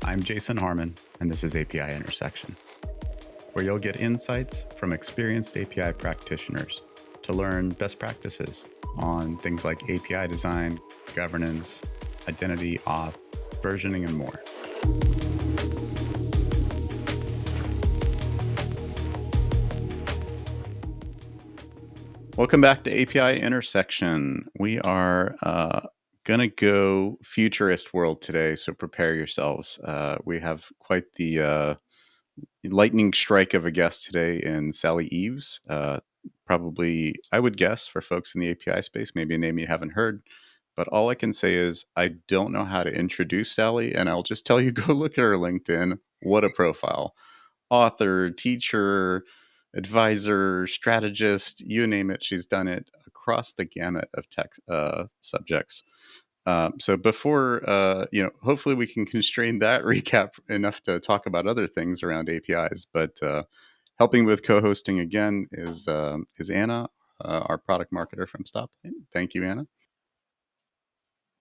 I'm Jason Harmon, and this is API Intersection, where you'll get insights from experienced API practitioners to learn best practices on things like API design, governance, identity, auth, versioning, and more. Welcome back to API Intersection. We are going to go futurist world today, so prepare yourselves. We have quite the lightning strike of a guest today in Sally Eaves. Probably, I would guess, for folks in the API space, maybe a name you haven't heard. But all I can say is I don't know how to introduce Sally, and I'll just tell you go look at her LinkedIn. What a profile. Author, teacher, advisor, strategist, you name it, she's done it across the gamut of tech subjects. So before, hopefully we can constrain that recap enough to talk about other things around APIs. But helping with co-hosting again is Anna, our product marketer from Stop. Thank you, Anna.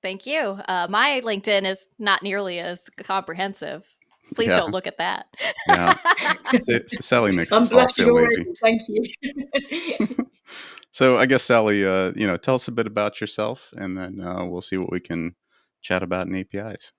Thank you. My LinkedIn is not nearly as comprehensive. Please Yeah, don't look at that. yeah. Sally makes I'm us all blushing feel already. lazy. Thank you. So I guess Sally, tell us a bit about yourself, and then we'll see what we can chat about in APIs.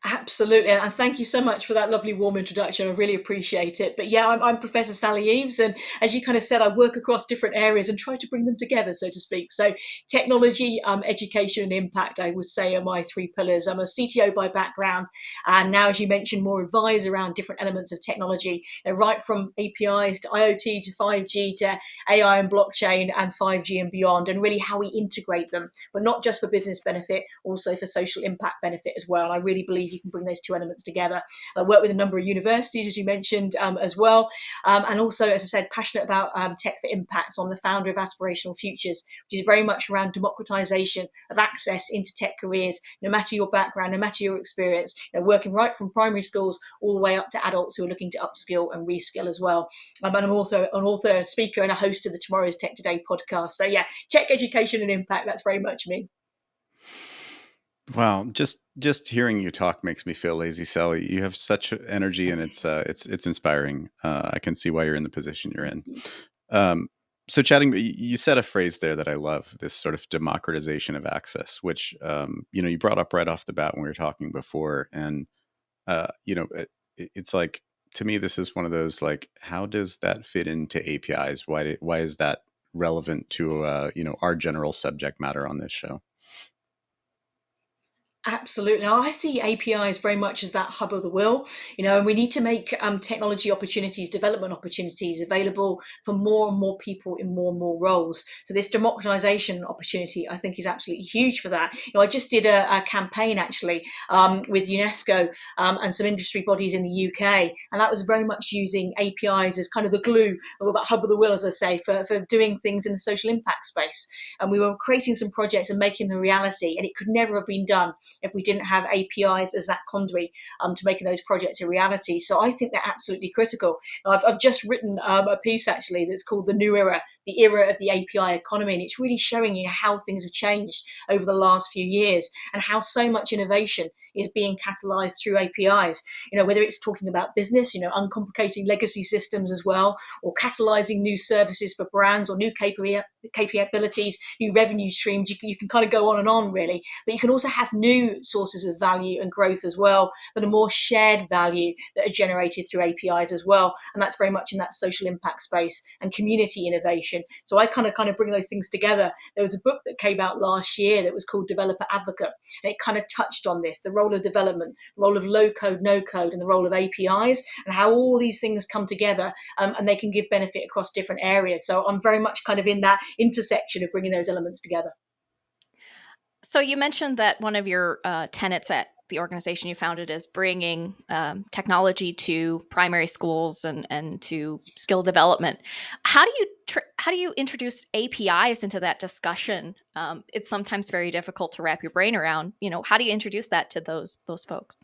Absolutely, and thank you so much for that lovely warm introduction. I really appreciate it. But yeah, I'm Professor Sally Eaves, and as you kind of said, I work across different areas and try to bring them together, so to speak. So technology, education, and impact, I would say, are my three pillars. I'm a CTO by background, and now, as you mentioned, more advise around different elements of technology, right from APIs to IoT to 5G to AI and blockchain and 5G and beyond, and really how we integrate them, but not just for business benefit, also for social impact benefit as well. And I really believe you can bring those two elements together. I work with a number of universities, as you mentioned, as well. And also, as I said, passionate about tech for impact. So I'm the founder of Aspirational Futures, which is very much around democratization of access into tech careers, no matter your background, no matter your experience, working right from primary schools all the way up to adults who are looking to upskill and reskill as well. And I'm also an author, a speaker, and a host of the Tomorrow's Tech Today podcast. So yeah, tech education and impact, that's very much me. Wow, just hearing you talk makes me feel lazy, Sally. You have such energy, and it's inspiring. I can see why you're in the position you're in. Um, so, chatting, you said a phrase there that I love: this sort of democratization of access, which you brought up right off the bat when we were talking before, and it's like to me, this is one of those like, how does that fit into APIs? Why is that relevant to our general subject matter on this show? Absolutely. Now, I see APIs very much as that hub of the wheel, and we need to make technology opportunities, development opportunities available for more and more people in more and more roles. So this democratization opportunity, I think, is absolutely huge for that. I just did a campaign actually with UNESCO and some industry bodies in the UK, and that was very much using APIs as kind of the glue or that hub of the wheel, as I say, for doing things in the social impact space. And we were creating some projects and making them reality, and it could never have been done if we didn't have APIs as that conduit to making those projects a reality. So I think they're absolutely critical. I've just written a piece actually that's called The New Era, the era of the API economy. And it's really showing you how things have changed over the last few years and how so much innovation is being catalyzed through APIs. Whether it's talking about business, uncomplicating legacy systems as well, or catalyzing new services for brands or new capabilities, new revenue streams. You can kind of go on and on, really. But you can also have new sources of value and growth as well that are more shared value that are generated through APIs as well. And that's very much in that social impact space and community innovation. So I kind of bring those things together. There was a book that came out last year that was called Developer Advocate, and it kind of touched on this, the role of development, the role of low code, no code, and the role of APIs, and how all these things come together and they can give benefit across different areas. So I'm very much kind of in that intersection of bringing those elements together. So you mentioned that one of your tenets at the organization you founded is bringing technology to primary schools and to skill development. How do you introduce APIs into that discussion? It's sometimes very difficult to wrap your brain around. How do you introduce that to those folks?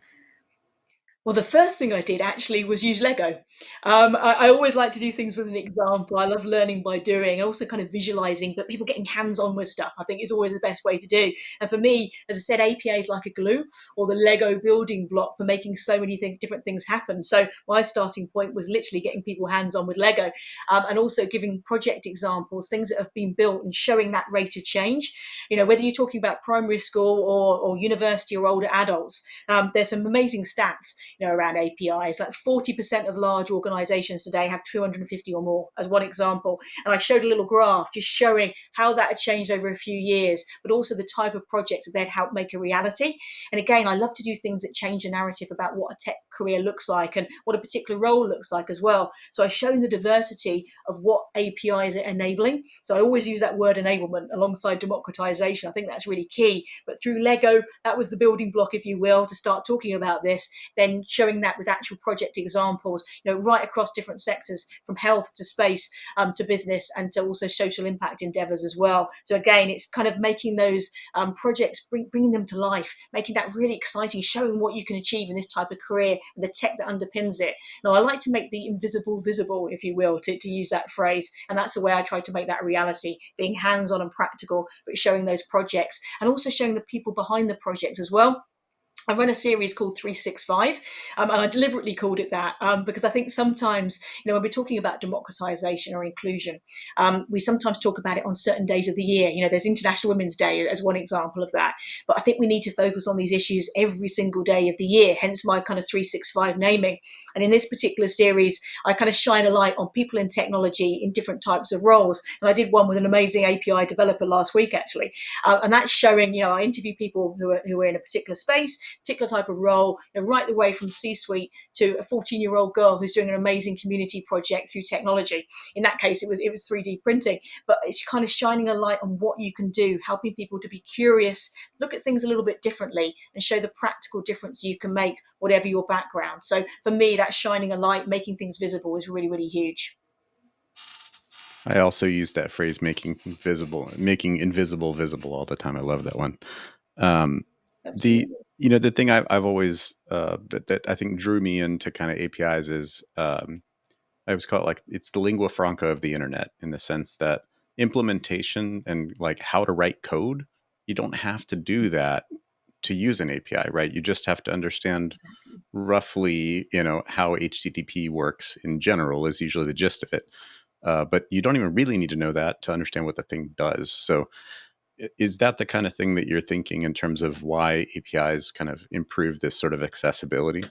Well, the first thing I did actually was use Lego. I always like to do things with an example. I love learning by doing, and also kind of visualizing, but people getting hands on with stuff, I think, is always the best way to do. And for me, as I said, APA is like a glue or the Lego building block for making so many different things happen. So my starting point was literally getting people hands on with Lego, and also giving project examples, things that have been built, and showing that rate of change. Whether you're talking about primary school or university or older adults, there's some amazing stats around APIs. Like 40% of large organizations today have 250 or more, as one example. And I showed a little graph just showing how that had changed over a few years, but also the type of projects that they'd help make a reality. And again, I love to do things that change the narrative about what a tech career looks like and what a particular role looks like as well. So I've shown the diversity of what APIs are enabling. So I always use that word enablement alongside democratization. I think that's really key. But through Lego, that was the building block, if you will, to start talking about this, then showing that with actual project examples, right across different sectors, from health to space, to business, and to also social impact endeavors as well. So again, it's kind of making those projects, bringing them to life, making that really exciting, showing what you can achieve in this type of career and the tech that underpins it. Now, I like to make the invisible visible, if you will, to use that phrase. And that's the way I try to make that reality, being hands-on and practical, but showing those projects and also showing the people behind the projects as well. I run a series called 365, and I deliberately called it that because I think sometimes, when we're talking about democratization or inclusion, we sometimes talk about it on certain days of the year. There's International Women's Day as one example of that. But I think we need to focus on these issues every single day of the year, hence my kind of 365 naming. And in this particular series, I kind of shine a light on people in technology in different types of roles. And I did one with an amazing API developer last week, actually. And that's showing, I interview people who are in a particular space, particular type of role, right the way from C-suite to a 14-year-old girl who's doing an amazing community project through technology. In that case, it was 3D printing, but it's kind of shining a light on what you can do, helping people to be curious, look at things a little bit differently, and show the practical difference you can make, whatever your background. So for me, that shining a light, making things visible is really, really huge. I also use that phrase, making invisible visible, all the time. I love that one. Um, the Absolutely. the thing I've always that I think drew me into kind of APIs is I always call it like it's the lingua franca of the internet, in the sense that implementation and like how to write code, you don't have to do that to use an API, right? You just have to understand Exactly. roughly, how HTTP works in general is usually the gist of it. But you don't even really need to know that to understand what the thing does. So is that the kind of thing that you're thinking in terms of why APIs kind of improve this sort of accessibility?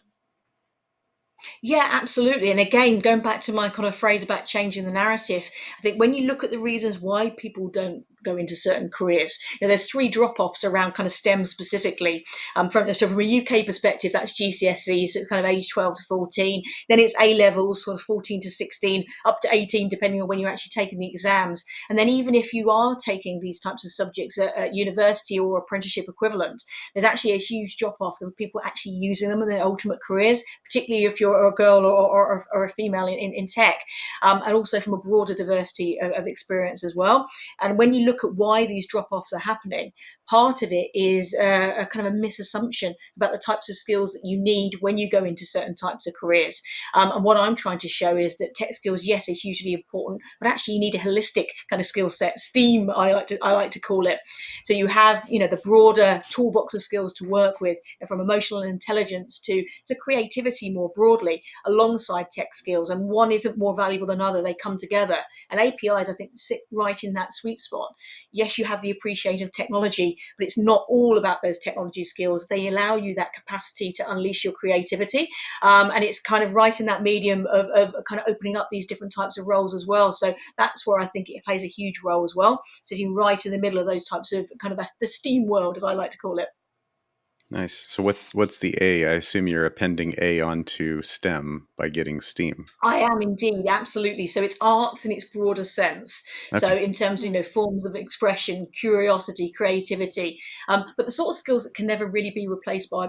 Yeah, absolutely. And again, going back to my kind of phrase about changing the narrative, I think when you look at the reasons why people don't go into certain careers, there's three drop-offs around kind of STEM specifically. From a UK perspective, that's GCSE, so it's kind of age 12 to 14. Then it's A levels, sort of 14 to 16, up to 18, depending on when you're actually taking the exams. And then even if you are taking these types of subjects at university or apprenticeship equivalent, there's actually a huge drop-off of people actually using them in their ultimate careers, particularly if you're a girl or a female in tech, and also from a broader diversity of experience as well. And when you look at why these drop-offs are happening, part of it is a kind of a misassumption about the types of skills that you need when you go into certain types of careers. And what I'm trying to show is that tech skills, yes, are hugely important, but actually you need a holistic kind of skill set. STEAM, I like to call it. So you have, the broader toolbox of skills to work with, from emotional intelligence to creativity more broadly, alongside tech skills. And one isn't more valuable than another; they come together. And APIs, I think, sit right in that sweet spot. Yes, you have the appreciation of technology, but it's not all about those technology skills. They allow you that capacity to unleash your creativity, and it's kind of right in that medium of kind of opening up these different types of roles as well. So that's where I think it plays a huge role as well, sitting right in the middle of those types of kind of the STEAM world, as I like to call it. Nice. So what's the A? I assume you're appending A onto STEM by getting STEAM. I am indeed, absolutely. So it's arts in its broader sense. So Okay. in terms of, forms of expression, curiosity, creativity, but the sort of skills that can never really be replaced by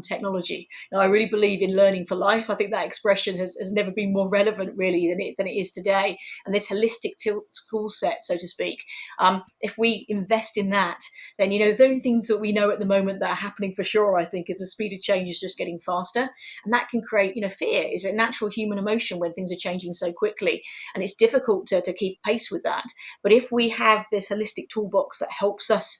technology. I really believe in learning for life. I think that expression has never been more relevant, really, than it is today. And this holistic school set, so to speak, if we invest in that, then the only things that we know at the moment that are happening for sure, I think, is the speed of change is just getting faster, and that can create fear. Is a natural human emotion when things are changing so quickly, and it's difficult to keep pace with that. But if we have this holistic toolbox that helps us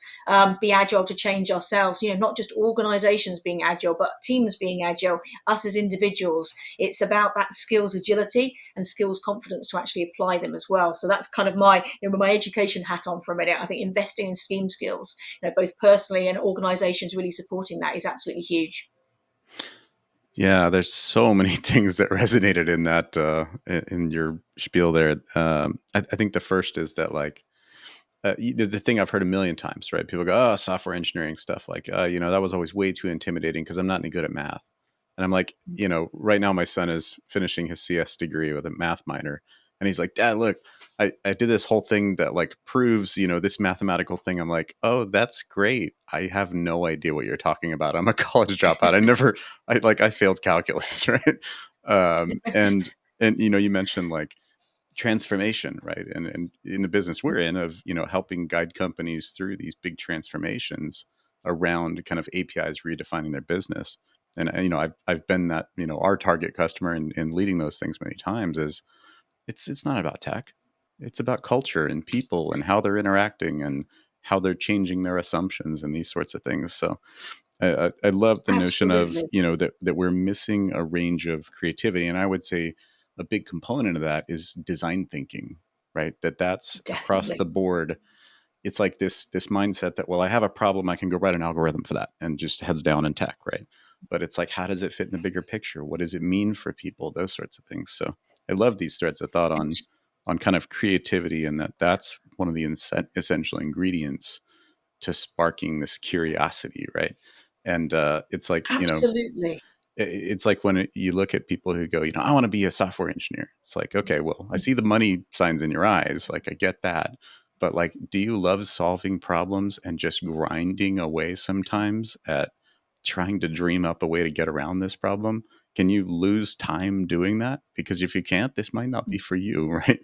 be agile to change ourselves, not just organizations being agile, but teams being agile, us as individuals, it's about that skills agility and skills confidence to actually apply them as well. So that's kind of my my education hat on for a minute. I think investing in STEAM skills, both personally and organizations really supporting that, is absolutely huge. Yeah, there's so many things that resonated in that in your spiel there. I think the first is that like the thing I've heard a million times, right? People go, "Oh, software engineering stuff." Like, that was always way too intimidating because I'm not any good at math. And I'm like, right now my son is finishing his CS degree with a math minor, and he's like, "Dad, look, I did this whole thing that like proves, this mathematical thing." I'm like, "Oh, that's great. I have no idea what you're talking about. I'm a college dropout. I failed calculus, right?" And you mentioned like transformation, right? And in the business we're in of, helping guide companies through these big transformations around kind of APIs redefining their business. And I've been that, our target customer and leading those things many times. Is it's not about tech. It's about culture and people and how they're interacting and how they're changing their assumptions and these sorts of things. So I love the notion of, Absolutely. that we're missing a range of creativity. And I would say a big component of that is design thinking, right? That's across the Definitely. board. It's like this mindset that, well, I have a problem, I can go write an algorithm for that, and just heads down in tech, right? But it's like, how does it fit in the bigger picture? What does it mean for people? Those sorts of things. So I love these threads of thought on kind of creativity, and that's one of the essential ingredients to sparking this curiosity, right? And it's like, Absolutely. it's like when you look at people who go, I want to be a software engineer. It's like, okay, well, I see the money signs in your eyes. Like, I get that. But like, do you love solving problems and just grinding away sometimes at trying to dream up a way to get around this problem? Can you lose time doing that? Because if you can't, this might not be for you, right?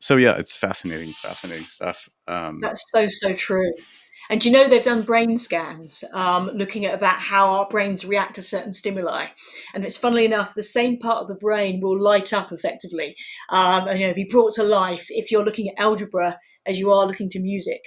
So yeah, it's fascinating stuff. That's so, so true. And they've done brain scans looking at about how our brains react to certain stimuli. And it's funnily enough, the same part of the brain will light up effectively and be brought to life if you're looking at algebra as you are looking to music.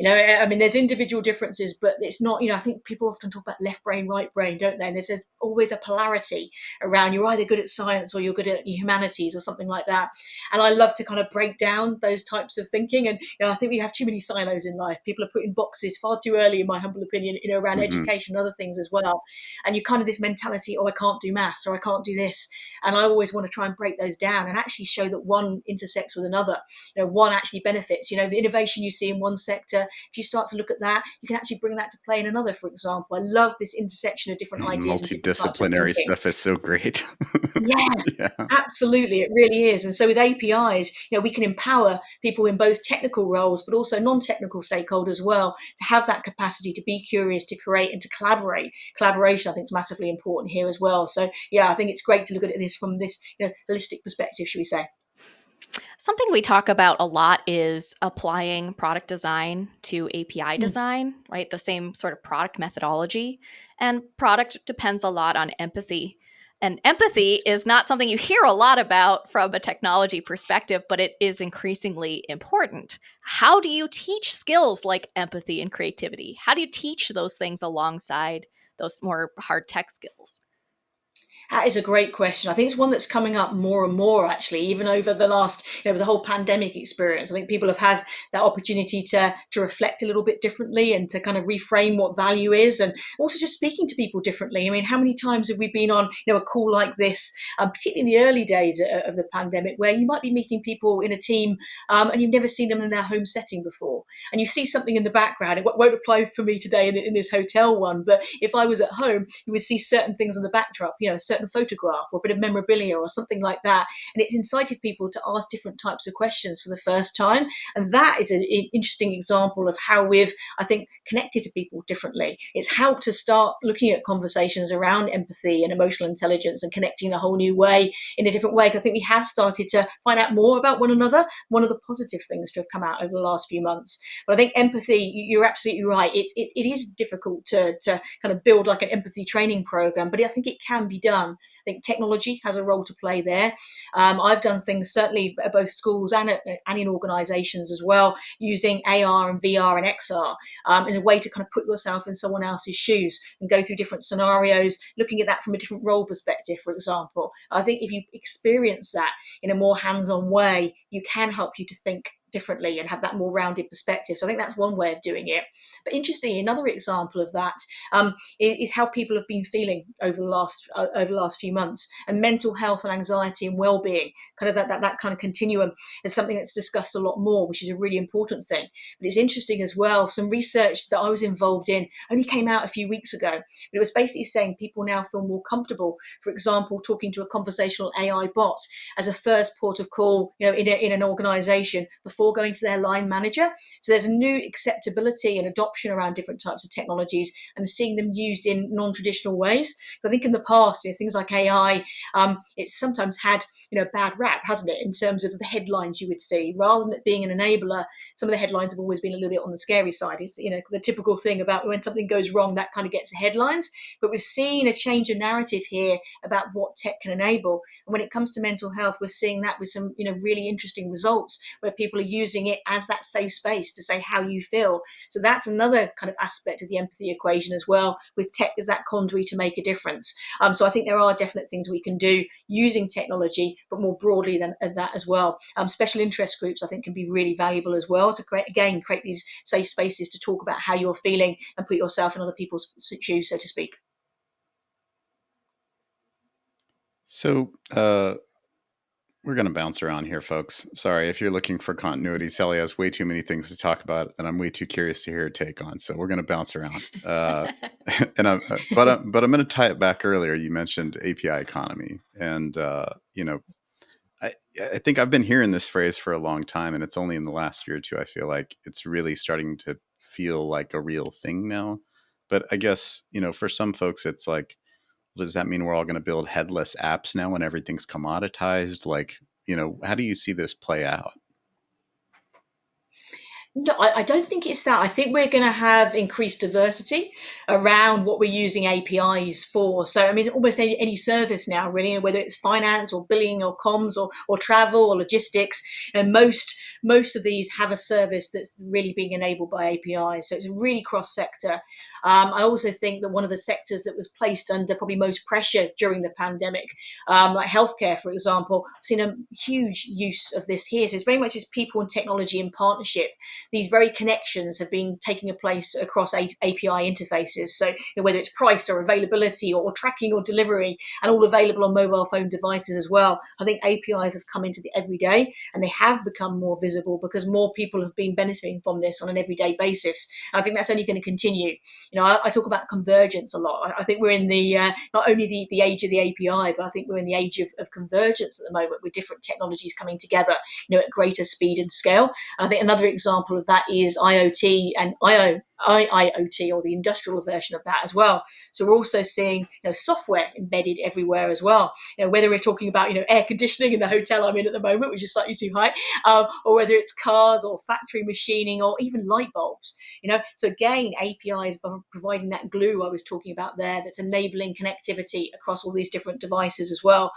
I mean, there's individual differences, but it's not, I think people often talk about left brain, right brain, don't they? And there's always a polarity around, you're either good at science or you're good at humanities or something like that. And I love to kind of break down those types of thinking. And I think we have too many silos in life. People are put in boxes far too early, in my humble opinion, around Mhm. education and other things as well. And you kind of this mentality, oh, I can't do maths or I can't do this. And I always want to try and break those down and actually show that one intersects with another. One actually benefits. The innovation you see in one sector, if you start to look at that, you can actually bring that to play in another, for example. I love this intersection of different ideas and different types of Multidisciplinary thinking. stuff is so great. Yeah, Yeah. absolutely. It really is. And so with APIs, we can empower people in both technical roles, but also non-technical stakeholders as well, to have that capacity to be curious, to create and to collaborate. Collaboration, I think, is massively important here as well. So yeah, I think it's great to look at this from this holistic perspective, should we say. Something we talk about a lot is applying product design to API Mm. design, right? The same sort of product methodology. And product depends a lot on empathy. And empathy is not something you hear a lot about from a technology perspective, but it is increasingly important. How do you teach skills like empathy and creativity? How do you teach those things alongside those more hard tech skills? That is a great question. I think it's one that's coming up more and more, actually, even over the last, the whole pandemic experience. I think people have had that opportunity to reflect a little bit differently and to kind of reframe what value is, and also just speaking to people differently. I mean, how many times have we been on, a call like this, particularly in the early days of the pandemic, where you might be meeting people in a team and you've never seen them in their home setting before, and you see something in the background. It won't apply for me today in this hotel one, but if I was at home, you would see certain things in the backdrop, certain certain photograph or a bit of memorabilia or something like that. And it's incited people to ask different types of questions for the first time. And that is an interesting example of how we've, I think, connected to people differently. It's helped to start looking at conversations around empathy and emotional intelligence and connecting in a whole new way, in a different way. I think we have started to find out more about one another. One of the positive things to have come out over the last few months. But I think empathy, you're absolutely right. It is difficult to kind of build like an empathy training program, but I think it can be done. I think technology has a role to play there. I've done things certainly at both schools and in organisations as well, using AR and VR and XR in a way to kind of put yourself in someone else's shoes and go through different scenarios, looking at that from a different role perspective, for example. I think if you experience that in a more hands-on way, you can help you to think differently and have that more rounded perspective. So I think that's one way of doing it. But interestingly, another example of that is how people have been feeling over the last few months, and mental health and anxiety and well-being, kind of that kind of continuum is something that's discussed a lot more, which is a really important thing. But it's interesting as well, some research that I was involved in only came out a few weeks ago, but it was basically saying people now feel more comfortable, for example, talking to a conversational AI bot as a first port of call, in an organization before going to their line manager. So there's a new acceptability and adoption around different types of technologies and seeing them used in non-traditional ways. So I think in the past, things like AI, it's sometimes had a bad rap, hasn't it, in terms of the headlines you would see. Rather than it being an enabler, some of the headlines have always been a little bit on the scary side. It's the typical thing about when something goes wrong, that kind of gets the headlines. But we've seen a change of narrative here about what tech can enable. And when it comes to mental health, we're seeing that with some really interesting results where people are using it as that safe space to say how you feel. So that's another kind of aspect of the empathy equation as well, with tech as that conduit to make a difference. So I think there are definite things we can do using technology, but more broadly than that as well. Special interest groups, I think, can be really valuable as well to create these safe spaces to talk about how you're feeling and put yourself in other people's shoes, so to speak. So we're going to bounce around here, folks. Sorry, if you're looking for continuity, Sally has way too many things to talk about, and I'm way too curious to hear her take on. So we're going to bounce around. But I'm going to tie it back earlier. You mentioned API economy, and I think I've been hearing this phrase for a long time, and it's only in the last year or two I feel like it's really starting to feel like a real thing now. But I guess for some folks, it's like, does that mean we're all going to build headless apps now when everything's commoditized? Like, how do you see this play out? No, I don't think it's that. I think we're going to have increased diversity around what we're using APIs for. So, I mean, almost any service now, really, whether it's finance or billing or comms or travel or logistics, and most of these have a service that's really being enabled by APIs. So it's really cross-sector. I also think that one of the sectors that was placed under probably most pressure during the pandemic, like healthcare, for example, I've seen a huge use of this here. So it's very much as people and technology in partnership. These very connections have been taking place across API interfaces. So whether it's price or availability or tracking or delivery, and all available on mobile phone devices as well. I think APIs have come into the everyday, and they have become more visible because more people have been benefiting from this on an everyday basis. And I think that's only going to continue. I talk about convergence a lot. I think we're in the not only the age of the API, but I think we're in the age of convergence at the moment, with different technologies coming together, at greater speed and scale. And I think another example of that is IoT and IIoT, or the industrial version of that as well. So we're also seeing software embedded everywhere as well. Whether we're talking about air conditioning in the hotel I'm in at the moment, which is slightly too high, or whether it's cars or factory machining or even light bulbs. So again, APIs are providing that glue I was talking about there, that's enabling connectivity across all these different devices as well.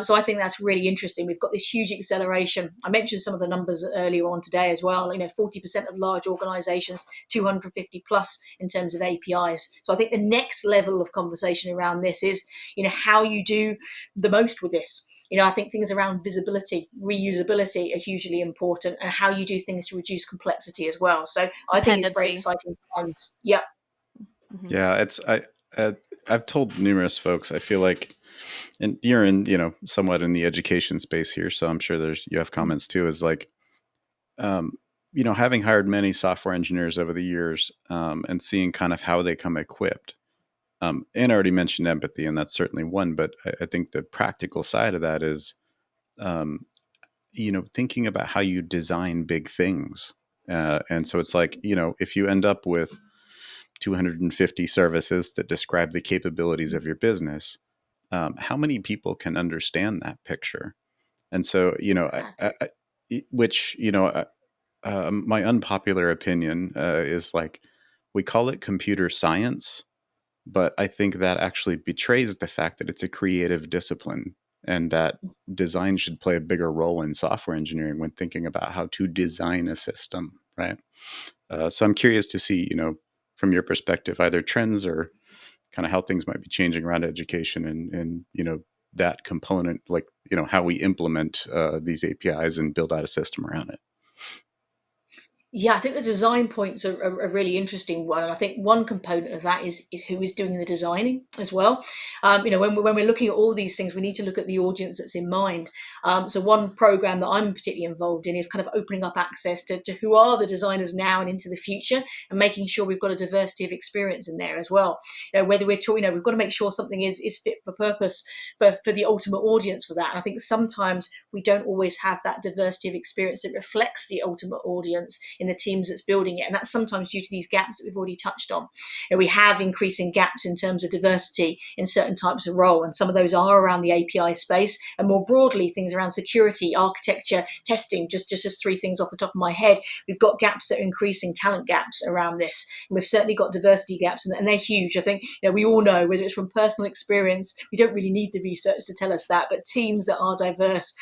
So I think that's really interesting. We've got this huge acceleration. I mentioned some of the numbers earlier on today as well. 40% of large organizations, 250 plus in terms of APIs. So I think the next level of conversation around this is, how you do the most with this. I think things around visibility, reusability are hugely important, and how you do things to reduce complexity as well. So I think it's very exciting times. Yeah. Mm-hmm. Yeah, I've told numerous folks, I feel like, and you're in, somewhat in the education space here, so I'm sure you have comments too, is like, having hired many software engineers over the years, and seeing kind of how they come equipped, And I already mentioned empathy, and that's certainly one. But I think the practical side of that is, um, thinking about how you design big things. And so it's like, if you end up with 250 services that describe the capabilities of your business, how many people can understand that picture? And so, Exactly. which, my unpopular opinion is like, we call it computer science, but I think that actually betrays the fact that it's a creative discipline, and that design should play a bigger role in software engineering when thinking about how to design a system, right? So I'm curious to see, from your perspective, either trends or kind of how things might be changing around education, and that component, like how we implement these APIs and build out a system around it. Yeah, I think the design points are a really interesting one. And I think one component of that is who is doing the designing as well. When we're looking at all these things, we need to look at the audience that's in mind. So one program that I'm particularly involved in is kind of opening up access to who are the designers now and into the future, and making sure we've got a diversity of experience in there as well. Whether we're talking, we've got to make sure something is fit for purpose for the ultimate audience for that. And I think sometimes we don't always have that diversity of experience that reflects the ultimate audience in the teams that's building it. And that's sometimes due to these gaps that we've already touched on. We have increasing gaps in terms of diversity in certain types of role. And some of those are around the API space, and more broadly, things around security, architecture, testing, just as three things off the top of my head. We've got gaps that are increasing, talent gaps around this. And we've certainly got diversity gaps, and they're huge. I think we all know, whether it's from personal experience, we don't really need the research to tell us that, but teams that are diverse,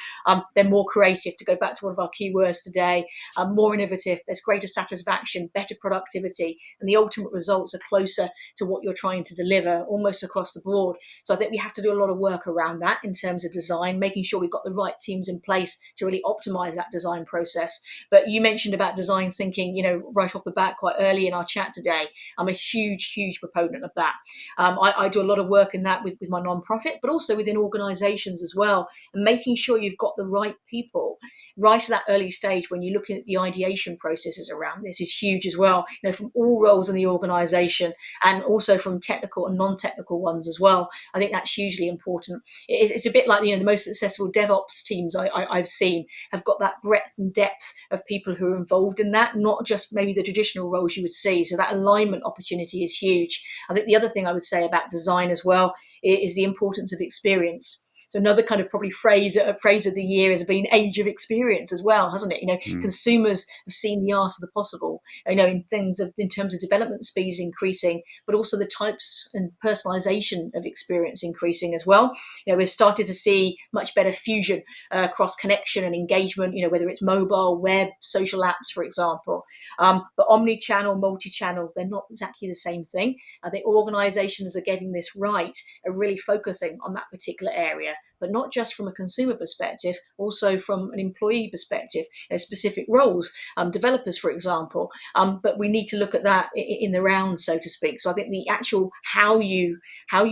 they're more creative, to go back to one of our keywords today, more innovative, there's greater satisfaction, better productivity, and the ultimate results are closer to what you're trying to deliver almost across the board. So I think we have to do a lot of work around that in terms of design, making sure we've got the right teams in place to really optimize that design process. But you mentioned about design thinking, right off the bat quite early in our chat today. I'm a huge proponent of that. I do a lot of work in that with my nonprofit, but also within organizations as well, and making sure you've got the right people right at that early stage when you're looking at the ideation processes around this is huge as well, from all roles in the organization, and also from technical and non-technical ones as well. I think that's hugely important. It's a bit like, the most successful DevOps teams I've seen have got that breadth and depth of people who are involved in that, not just maybe the traditional roles you would see. So that alignment opportunity is huge. I think the other thing I would say about design as well is the importance of experience. So another kind of probably phrase of the year has been age of experience as well, hasn't it? Mm. Consumers have seen the art of the possible. In terms of development speeds increasing, but also the types and personalization of experience increasing as well. We've started to see much better fusion, cross connection and engagement. Whether it's mobile, web, social apps, for example. But omni-channel, multi-channel, they're not exactly the same thing. I think organizations are getting this right, are really focusing on that particular area, but not just from a consumer perspective, also from an employee perspective, specific roles, developers, for example. But we need to look at that in the round, so to speak. So I think the actual how you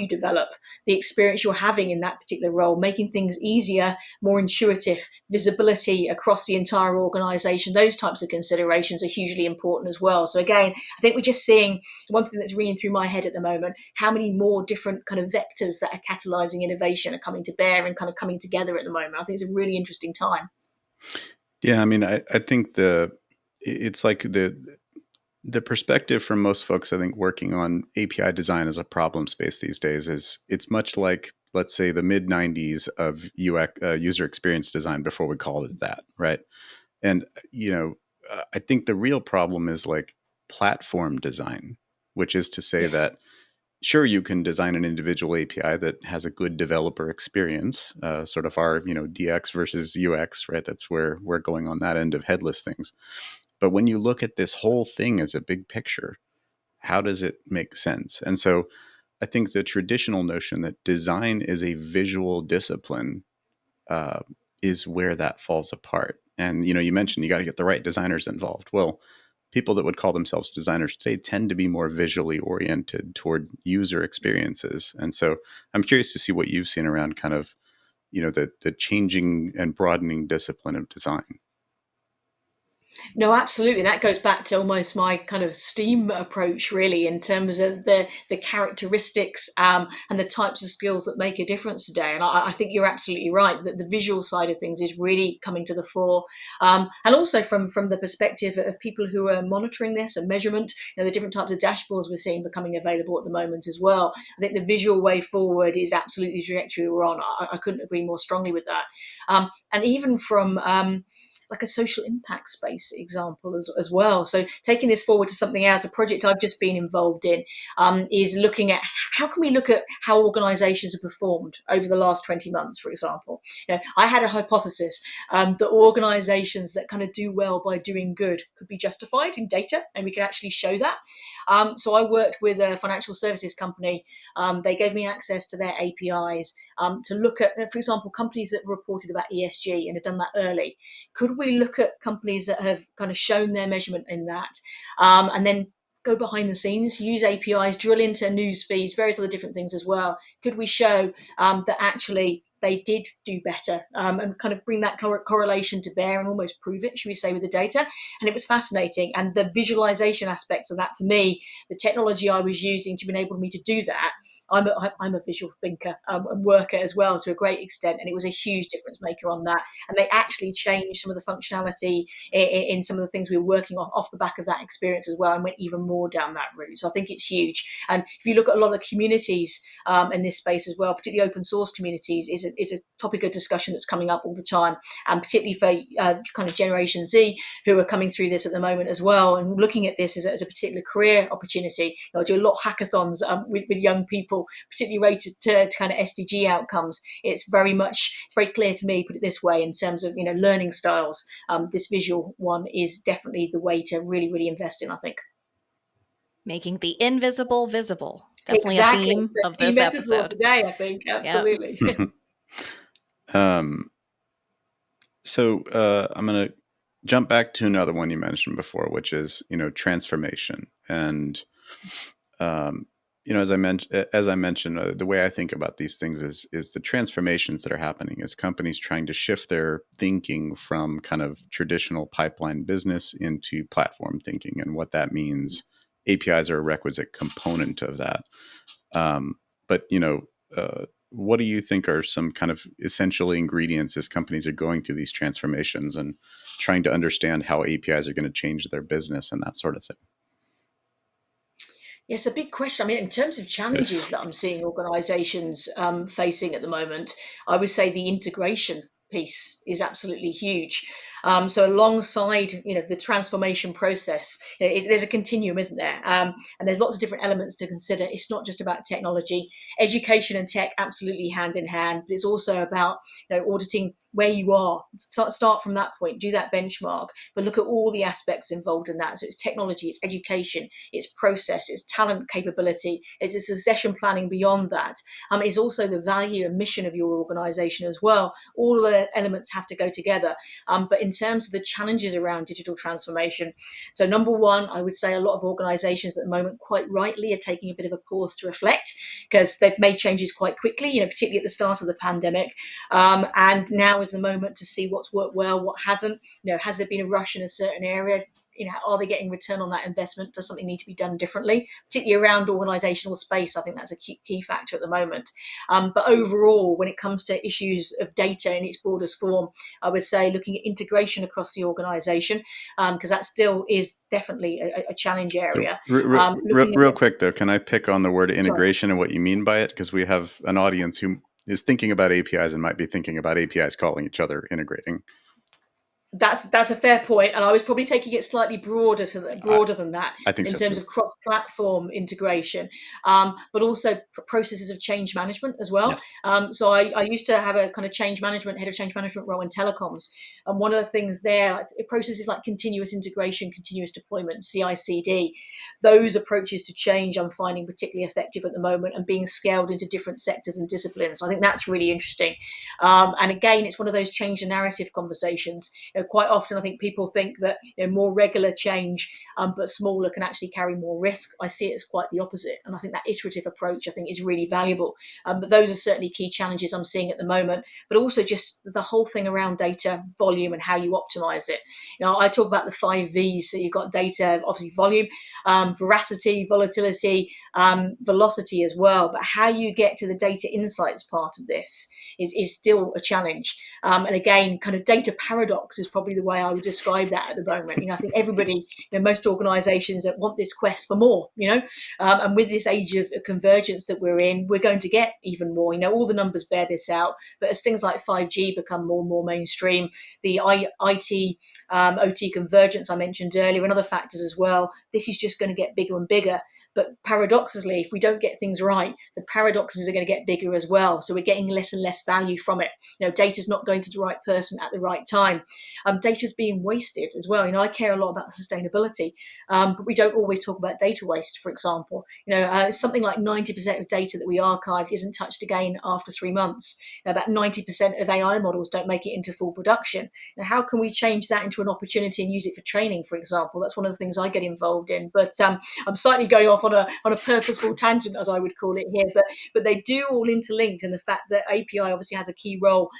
develop, the experience you're having in that particular role, making things easier, more intuitive, visibility across the entire organization, those types of considerations are hugely important as well. So again, I think we're just seeing one thing that's ringing through my head at the moment, how many more different kind of vectors that are catalyzing innovation are coming to bear and kind of coming together at the moment. I think it's a really interesting time. Yeah, I mean, I think it's like the perspective from most folks, I think, working on API design as a problem space these days is it's much like, let's say, the mid 90s of UX, user experience design, before we called it that, right? And, I think the real problem is like platform design, which is to say Yes. that sure, you can design an individual API that has a good developer experience, sort of our, DX versus UX, right? That's where we're going on that end of headless things. But when you look at this whole thing as a big picture, how does it make sense? And so I think the traditional notion that design is a visual discipline uh, is where that falls apart. And you mentioned you got to get the right designers involved. Well, people that would call themselves designers today tend to be more visually oriented toward user experiences. And so I'm curious to see what you've seen around kind of the changing and broadening discipline of design. No, absolutely. That goes back to almost my kind of STEAM approach, really, in terms of the characteristics and the types of skills that make a difference today. And I think you're absolutely right that the visual side of things is really coming to the fore, and also from the perspective of people who are monitoring this and measurement. The different types of dashboards we're seeing becoming available at the moment as well. I think the visual way forward is absolutely the trajectory we're on. I couldn't agree more strongly with that. And even from like a social impact space example as well. So taking this forward to something else, a project I've just been involved in is looking at how can we look at how organisations have performed over the last 20 months, for example. I had a hypothesis that organisations that kind of do well by doing good could be justified in data, and we can actually show that. So I worked with a financial services company. They gave me access to their APIs to look at, for example, companies that reported about ESG and had done that early. Could we look at companies that have kind of shown their measurement in that, and then go behind the scenes, use APIs, drill into news feeds, various other different things as well? Could we show that actually they did do better, and kind of bring that correlation to bear and almost prove it, should we say, with the data? And it was fascinating. And the visualization aspects of that, for me, the technology I was using to enable me to do that, I'm a visual thinker and worker as well to a great extent, and it was a huge difference maker on that. And they actually changed some of the functionality in some of the things we were working on off the back of that experience as well, and went even more down that route. So I think it's huge. And if you look at a lot of the communities in this space as well, particularly open source communities, is a topic of discussion that's coming up all the time, and particularly for kind of Generation Z who are coming through this at the moment as well, and looking at this as a particular career opportunity. I do a lot of hackathons with young people, particularly related to kind of SDG outcomes. It's very clear to me, put it this way, in terms of learning styles. This visual one is definitely the way to really, really invest in, I think. Making the invisible visible. Definitely a Exactly. theme It's a of key this metaphor episode. today, I think. Absolutely. um, so I'm going to jump back to another one you mentioned before, which is transformation. And as I mentioned, the way I think about these things is the transformations that are happening as companies trying to shift their thinking from kind of traditional pipeline business into platform thinking, and what that means. APIs are a requisite component of that. But what do you think are some kind of essential ingredients as companies are going through these transformations and trying to understand how APIs are going to change their business and that sort of thing? Yes, a big question. I mean, in terms of challenges Yes. that I'm seeing organisations facing at the moment, I would say the integration piece is absolutely huge. So alongside, the transformation process, there's a continuum, isn't there? And there's lots of different elements to consider. It's not just about technology, education and tech, absolutely hand in hand, but it's also about, auditing where you are. Start from that point, do that benchmark, but look at all the aspects involved in that. So it's technology, it's education, it's process, it's talent capability, it's a succession planning beyond that. It's also the value and mission of your organisation as well. All the elements have to go together. But in terms of the challenges around digital transformation, so number one, I would say a lot of organisations at the moment, quite rightly, are taking a bit of a pause to reflect, because they've made changes quite quickly, particularly at the start of the pandemic. And now is the moment to see what's worked well, what hasn't. Has there been a rush in a certain area? Are they getting return on that investment? Does something need to be done differently, particularly around organisational space? I think that's a key factor at the moment. But overall, when it comes to issues of data in its broadest form, I would say looking at integration across the organisation, because that still is definitely a challenge So area. real, Looking real at quick though, can I pick on the word sorry. integration and what you mean by it? Because we have an audience who is thinking about APIs and might be thinking about APIs calling each other integrating. That's a fair point, and I was probably taking it slightly broader I, than that, I think in so terms too. of cross-platform integration, but also processes of change management as well. Yes. So I used to have a kind of head of change management role in telecoms, and one of the things there, processes like continuous integration, continuous deployment, CI/CD, those approaches to change I'm finding particularly effective at the moment, and being scaled into different sectors and disciplines. So I think that's really interesting. And again, it's one of those change the narrative conversations. quite often I think people think that more regular change, but smaller, can actually carry more risk. I see it as quite the opposite, and I think that iterative approach I think is really valuable. But those are certainly key challenges I'm seeing at the moment. But also just the whole thing around data volume and how you optimize it. I talk about the 5 V's. So you've got data, obviously volume, veracity, volatility, velocity as well. But how you get to the data insights part of this is still a challenge. And again, kind of data paradox is probably the way I would describe that at the moment. I think everybody, most organizations that want this quest for more, and with this age of convergence that we're in, we're going to get even more. All the numbers bear this out. But as things like 5G become more and more mainstream, the IT, OT convergence I mentioned earlier, and other factors as well, this is just going to get bigger and bigger. But paradoxically, if we don't get things right, the paradoxes are going to get bigger as well. So we're getting less and less value from it. Data's not going to the right person at the right time. Data's being wasted as well. I care a lot about sustainability, but we don't always talk about data waste, for example. Something like 90% of data that we archived isn't touched again after 3 months. About 90% of AI models don't make it into full production. How can we change that into an opportunity and use it for training, for example? That's one of the things I get involved in. But I'm slightly going off on a purposeful tangent, as I would call it here. But they do all interlinked, and the fact that API obviously has a key role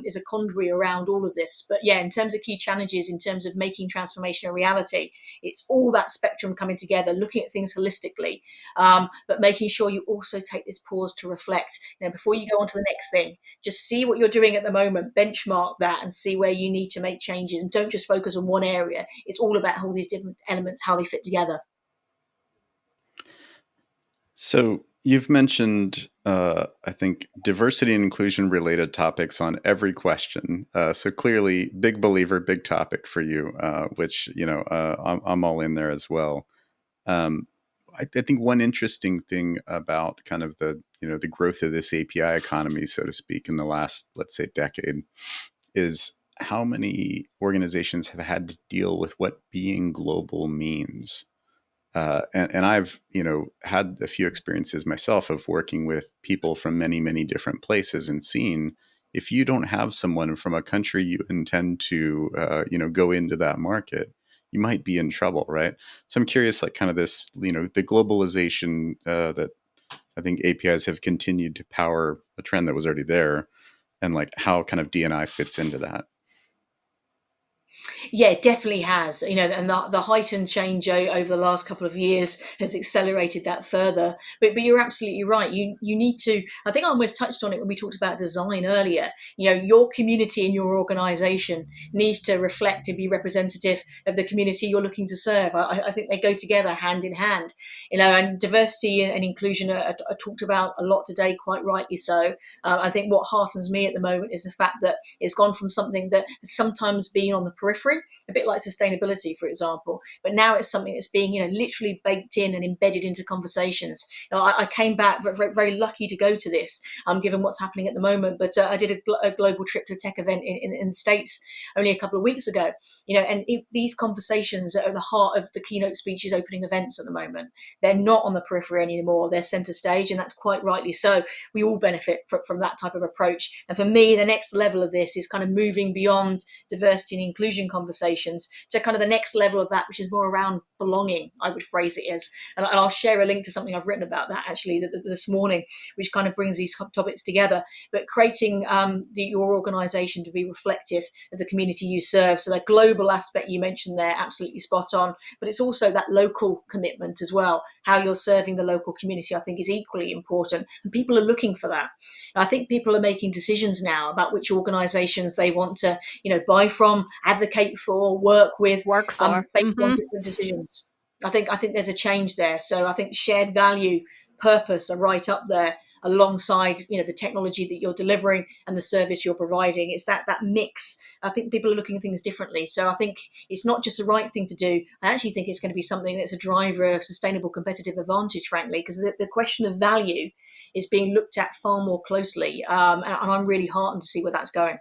is a conduit around all of this. But yeah, in terms of key challenges, in terms of making transformation a reality, it's all that spectrum coming together, looking at things holistically, but making sure you also take this pause to reflect. Before you go on to the next thing, just see what you're doing at the moment, benchmark that, and see where you need to make changes. And don't just focus on one area. It's all about all these different elements, how they fit together. So you've mentioned, I think, diversity and inclusion related topics on every question. So clearly, big believer, big topic for you, which I'm all in there as well. I think one interesting thing about kind of the growth of this API economy, so to speak, in the last, let's say, decade, is how many organizations have had to deal with what being global means. And I've had a few experiences myself of working with people from many, many different places and seeing if you don't have someone from a country you intend to go into that market, you might be in trouble, right? So I'm curious, like kind of this, the globalization that I think APIs have continued to power a trend that was already there, and like how kind of DNI fits into that. Yeah, it definitely has. And the heightened change over the last couple of years has accelerated that further. But you're absolutely right. You need to. I think I almost touched on it when we talked about design earlier. Your community and your organisation needs to reflect and be representative of the community you're looking to serve. I think they go together hand in hand. And diversity and inclusion are talked about a lot today, quite rightly so. I think what heartens me at the moment is the fact that it's gone from something that has sometimes been on the periphery, a bit like sustainability, for example, but now it's something that's being literally baked in and embedded into conversations. I came back very, very lucky to go to this, given what's happening at the moment. But I did a global trip to a tech event in the States only a couple of weeks ago. And these conversations are at the heart of the keynote speeches, opening events at the moment. They're not on the periphery anymore; they're centre stage, and that's quite rightly so. We all benefit from that type of approach. And for me, the next level of this is kind of moving beyond diversity and inclusion conversations to kind of the next level of that, which is more around belonging, I would phrase it as. And I'll share a link to something I've written about that actually this morning, which kind of brings these topics together. But creating your organisation to be reflective of the community you serve. So the global aspect you mentioned there, absolutely spot on. But it's also that local commitment as well. How you're serving the local community, I think, is equally important. And people are looking for that. And I think people are making decisions now about which organisations they want to, buy from, advocate for, work with, Work for. based on different decisions. I think there's a change there. So I think shared value, purpose are right up there alongside the technology that you're delivering and the service you're providing. It's that mix. I think people are looking at things differently. So I think it's not just the right thing to do. I actually think it's going to be something that's a driver of sustainable competitive advantage, frankly, because the question of value is being looked at far more closely. And I'm really heartened to see where that's going.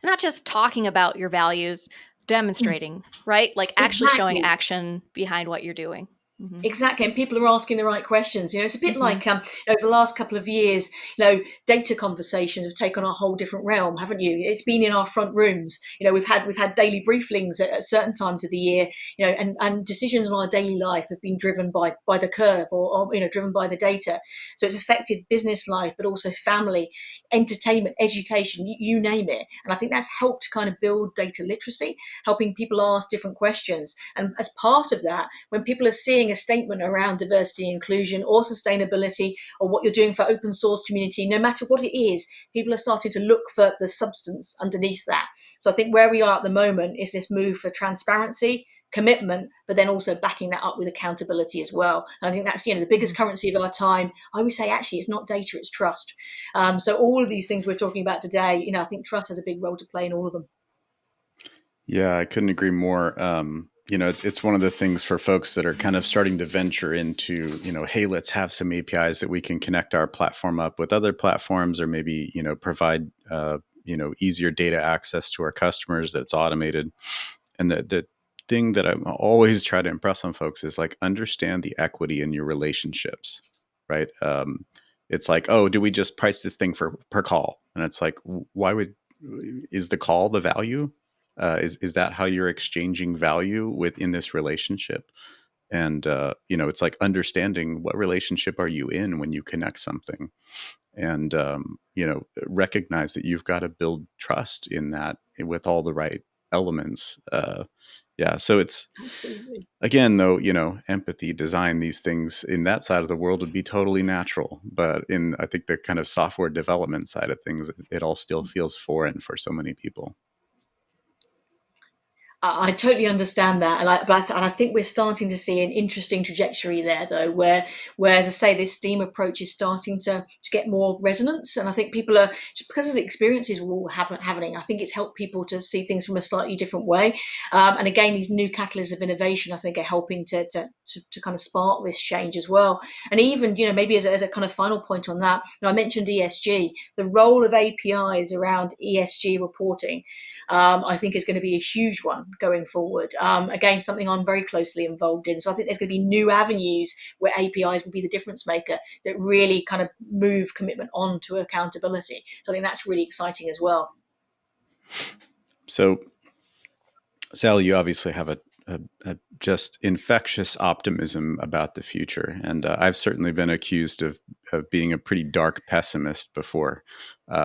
Not just talking about your values, demonstrating, right? Like actually showing Exactly. action behind what you're doing. Mhm. Exactly, and people are asking the right questions. It's a bit Mhm. like over the last couple of years, data conversations have taken on a whole different realm, haven't you? It's been in our front rooms. We've had daily briefings at certain times of the year. And decisions on our daily life have been driven by the curve, or driven by the data. So it's affected business life, but also family, entertainment, education, you name it. And I think that's helped kind of build data literacy, helping people ask different questions. And as part of that, when people are seeing a statement around diversity, inclusion, or sustainability, or what you're doing for open source community, no matter what it is, people are starting to look for the substance underneath that. So I think where we are at the moment is this move for transparency, commitment, but then also backing that up with accountability as well. And I think that's the biggest Mhm. currency of our time. I always say actually it's not data, it's trust. So all of these things we're talking about today, I think trust has a big role to play in all of them. Yeah, I couldn't agree more. It's one of the things for folks that are kind of starting to venture into, hey, let's have some APIs that we can connect our platform up with other platforms, or maybe, provide, easier data access to our customers that's automated. And the thing that I'm always try to impress on folks is like understand the equity in your relationships, right? It's like, oh, do we just price this thing for per call? And it's like, why would is the call the value? Is that how you're exchanging value within this relationship? And it's like understanding what relationship are you in when you connect something, and recognize that you've got to build trust in that with all the right elements. Yeah, so it's Absolutely. again though, empathy, design, these things in that side of the world would be totally natural, but in I think the kind of software development side of things, it all still feels foreign for so many people. I totally understand that, and I think we're starting to see an interesting trajectory there, though, where, as I say, this STEAM approach is starting to get more resonance, and I think people are, just because of the experiences we're all having. I think it's helped people to see things from a slightly different way, and again, these new catalysts of innovation, I think, are helping to kind of spark this change as well. And even, maybe as a kind of final point on that, I mentioned ESG, the role of APIs around ESG reporting. I think is going to be a huge one going forward. Again, something I'm very closely involved in. So I think there's going to be new avenues where APIs will be the difference maker that really kind of move commitment on to accountability. So I think that's really exciting as well. So Sally, you obviously have a just infectious optimism about the future, and I've certainly been accused of being a pretty dark pessimist before.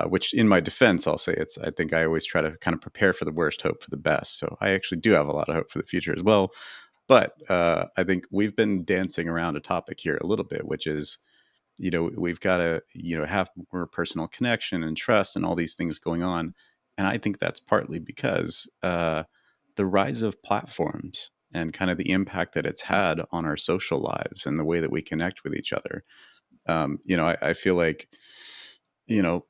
Which, in my defense, I'll say it's. I think I always try to kind of prepare for the worst, hope for the best. So I actually do have a lot of hope for the future as well. But I think we've been dancing around a topic here a little bit, which is, we've got to, have more personal connection and trust and all these things going on. And I think that's partly because the rise of platforms and kind of the impact that it's had on our social lives and the way that we connect with each other. I feel like,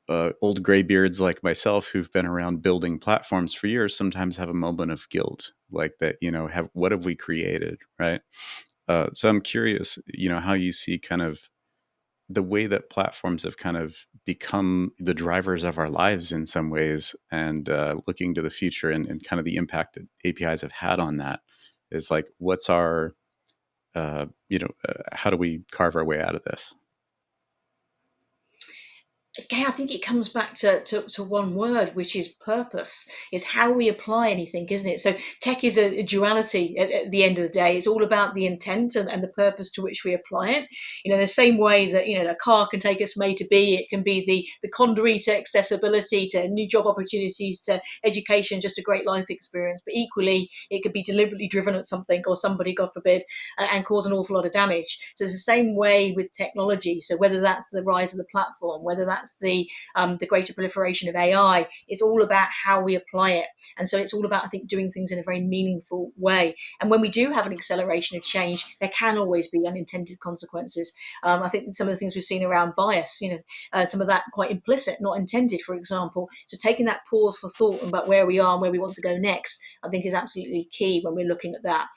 old graybeards like myself who've been around building platforms for years sometimes have a moment of guilt, like that, have what have we created, right? So I'm curious, how you see kind of the way that platforms have kind of become the drivers of our lives in some ways, and looking to the future, and kind of the impact that APIs have had on that is like, what's our, how do we carve our way out of this? Again, I think it comes back to one word, which is purpose, is how we apply anything, isn't it? So tech is a duality at the end of the day. It's all about the intent and the purpose to which we apply it. The same way that, a car can take us from A to B, it can be the conduit to accessibility, to new job opportunities, to education, just a great life experience. But equally, it could be deliberately driven at something or somebody, God forbid, and cause an awful lot of damage. So it's the same way with technology. So whether that's the rise of the platform, whether that's the greater proliferation of AI, it's all about how we apply it. And so it's all about, I think, doing things in a very meaningful way. And when we do have an acceleration of change, there can always be unintended consequences. I think some of the things we've seen around bias, some of that quite implicit, not intended, for example. So taking that pause for thought about where we are and where we want to go next, I think is absolutely key when we're looking at that.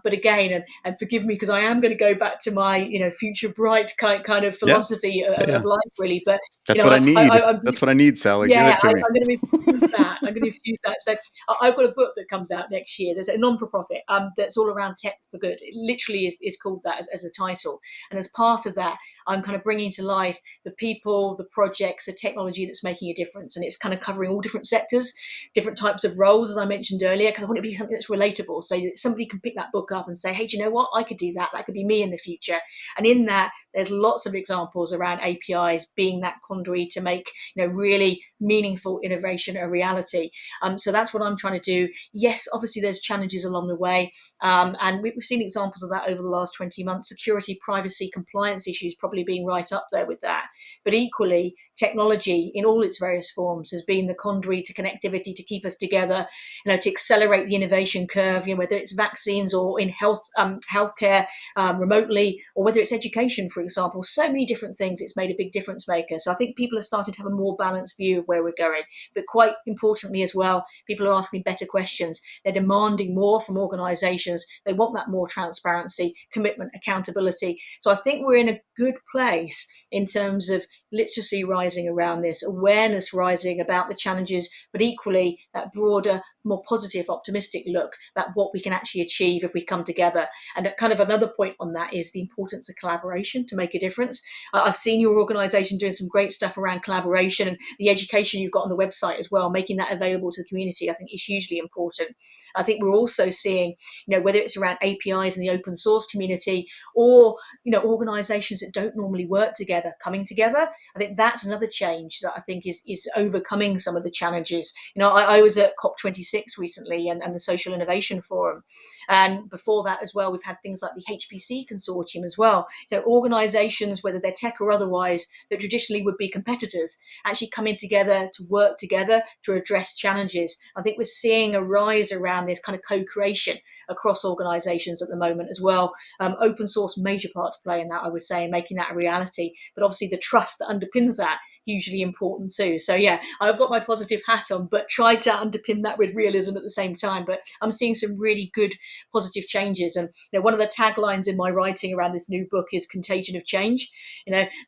But again, and forgive me because I am going to go back to my, future bright kind of Yeah, philosophy yeah, of life, really. But You That's know, what I need. I'm That's what I need, Sally. Give yeah, it to me. I'm going to infuse that. I'm going to infuse that. So I've got a book that comes out next year. There's a non-for-profit that's all around tech for good. It literally is called that as a title. And as part of that, I'm kind of bringing to life the people, the projects, the technology that's making a difference. And it's kind of covering all different sectors, different types of roles, as I mentioned earlier, because I want it to be something that's relatable. So that somebody can pick that book up and say, hey, do you know what? I could do that. That could be me in the future. And in that, there's lots of examples around APIs being that conduit to make really meaningful innovation a reality. So that's what I'm trying to do. Yes, obviously there's challenges along the way, and we've seen examples of that over the last 20 months. Security, privacy, compliance issues probably being right up there with that. But equally, technology in all its various forms has been the conduit to connectivity to keep us together, to accelerate the innovation curve. Whether it's vaccines or in healthcare remotely, or whether it's education, for example, so many different things. It's made a big difference maker. So I think people are starting to have a more balanced view of where we're going. But quite importantly as well, people are asking better questions. They're demanding more from organizations. They want that more transparency, commitment, accountability. So I think we're in a good place in terms of literacy rising around this, awareness rising about the challenges, but equally that broader, more positive, optimistic look at what we can actually achieve if we come together. And kind of another point on that is the importance of collaboration to make a difference. I've seen your organization doing some great stuff around collaboration, and the education you've got on the website as well, making that available to the community, I think is hugely important. I think we're also seeing, whether it's around APIs in the open source community or, organizations that don't normally work together coming together. I think that's another change that I think is overcoming some of the challenges. I was at COP26 recently and the Social Innovation Forum. And before that as well, we've had things like the HPC consortium as well. Organizations, whether they're tech or otherwise, that traditionally would be competitors, actually coming together to work together to address challenges. I think we're seeing a rise around this kind of co-creation across organizations at the moment as well. Open source, major part to play in that, I would say, making that a reality. But obviously the trust that underpins that, hugely important too. So yeah, I've got my positive hat on, but try to underpin that with realism at the same time. But I'm seeing some really good positive changes. And one of the taglines in my writing around this new book is contagion of change.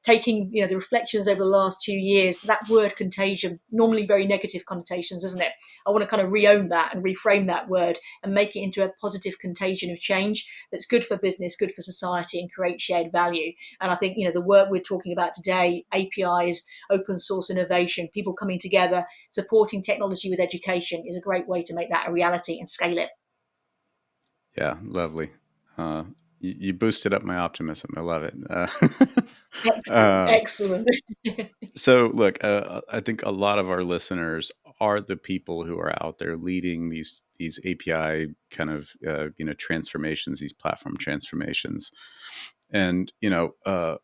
Taking the reflections over the last 2 years, that word contagion, normally very negative connotations, isn't it? I want to kind of re-own that and reframe that word and make it into a positive contagion of change that's good for business, good for society, and create shared value. And I think the work we're talking about today, APIs, open source innovation, people coming together, supporting technology with education, is a great way to make that a reality and scale it. Yeah, lovely. You boosted up my optimism. I love it. Excellent, Uh, excellent. so, look, I think a lot of our listeners are the people who are out there leading these API kind of transformations, these platform transformations. And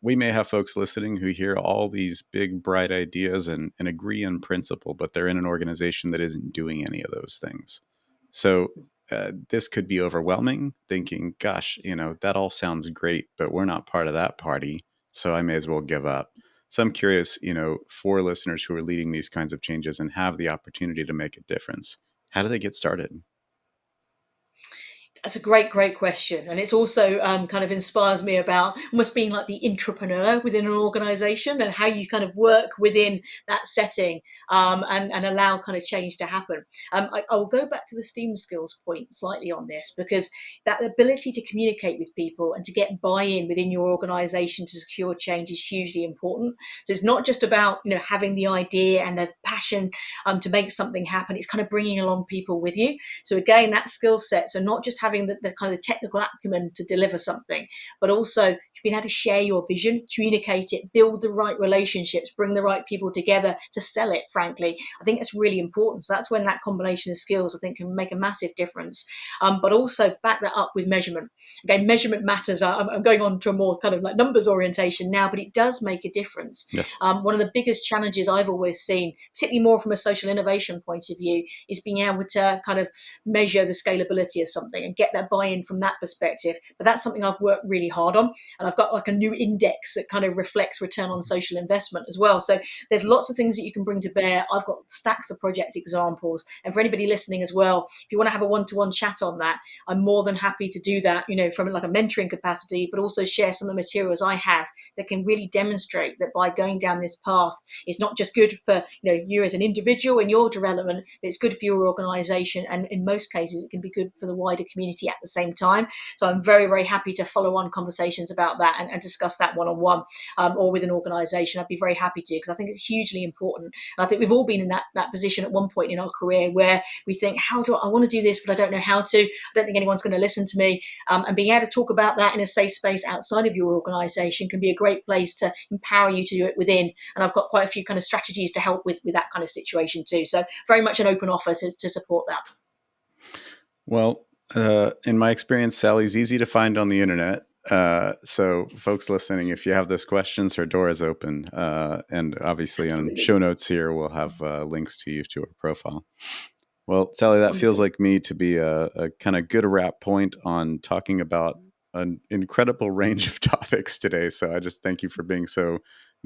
we may have folks listening who hear all these big, bright ideas and agree in principle, but they're in an organization that isn't doing any of those things. So this could be overwhelming, thinking, gosh, that all sounds great, but we're not part of that party, so I may as well give up. So I'm curious, for listeners who are leading these kinds of changes and have the opportunity to make a difference, how do they get started? That's a great, great question. And it's also kind of inspires me about almost being like the entrepreneur within an organization and how you kind of work within that setting and allow kind of change to happen. I'll go back to the STEAM skills point slightly on this, because that ability to communicate with people and to get buy-in within your organization to secure change is hugely important. So it's not just about, having the idea and the passion to make something happen. It's kind of bringing along people with you. So again, that skill sets are not just having the kind of technical acumen to deliver something, but also being able to share your vision, communicate it, build the right relationships, bring the right people together to sell it, frankly. I think that's really important. So that's when that combination of skills, I think, can make a massive difference. But also back that up with measurement. Again, measurement matters. I'm going on to a more kind of like numbers orientation now, but it does make a difference. Yes. One of the biggest challenges I've always seen, particularly more from a social innovation point of view, is being able to kind of measure the scalability of something and get that buy-in from that perspective. But that's something I've worked really hard on, and I've got like a new index that kind of reflects return on social investment as well. So there's lots of things that you can bring to bear. I've got stacks of project examples, and for anybody listening as well, if you want to have a one-to-one chat on that, I'm more than happy to do that, from like a mentoring capacity, but also share some of the materials I have that can really demonstrate that by going down this path, it's not just good for you as an individual and your development, but it's good for your organization, and in most cases it can be good for the wider community at the same time. So I'm very, very happy to follow on conversations about that and discuss that one-on-one, or with an organization. I'd be very happy to, because I think it's hugely important. And I think we've all been in that position at one point in our career where we think, how do I want to do this, but I don't know how to. I don't think anyone's going to listen to me. And being able to talk about that in a safe space outside of your organization can be a great place to empower you to do it within. And I've got quite a few kind of strategies to help with that kind of situation too. So very much an open offer to support that. Well, in my experience, Sally's easy to find on the internet. So folks listening, if you have those questions, her door is open. And obviously Absolutely. on show notes here, we'll have links to you to her profile. Well, Sally, that feels like me to be a kind of good wrap point on talking about an incredible range of topics today. So I just thank you for being so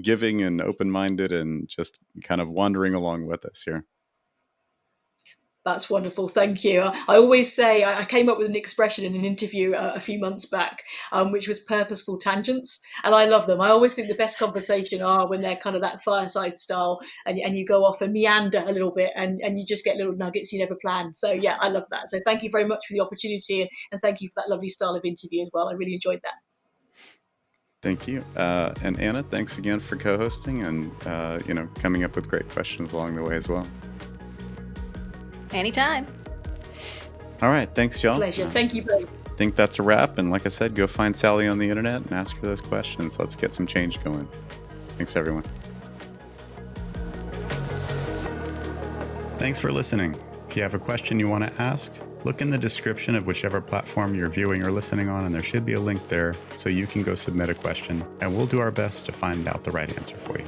giving and open-minded and just kind of wandering along with us here. That's wonderful. Thank you. I always say, I came up with an expression in an interview a few months back, which was purposeful tangents. And I love them. I always think the best conversation are when they're kind of that fireside style, and you go off and meander a little bit, and you just get little nuggets you never planned. So yeah, I love that. So thank you very much for the opportunity, and thank you for that lovely style of interview as well. I really enjoyed that. Thank you. And Anna, thanks again for co-hosting and, coming up with great questions along the way as well. Anytime. All right. Thanks, y'all. Pleasure. Thank you both. I think that's a wrap. And like I said, go find Sally on the internet and ask her those questions. Let's get some change going. Thanks, everyone. Thanks for listening. If you have a question you want to ask, look in the description of whichever platform you're viewing or listening on, and there should be a link there so you can go submit a question, and we'll do our best to find out the right answer for you.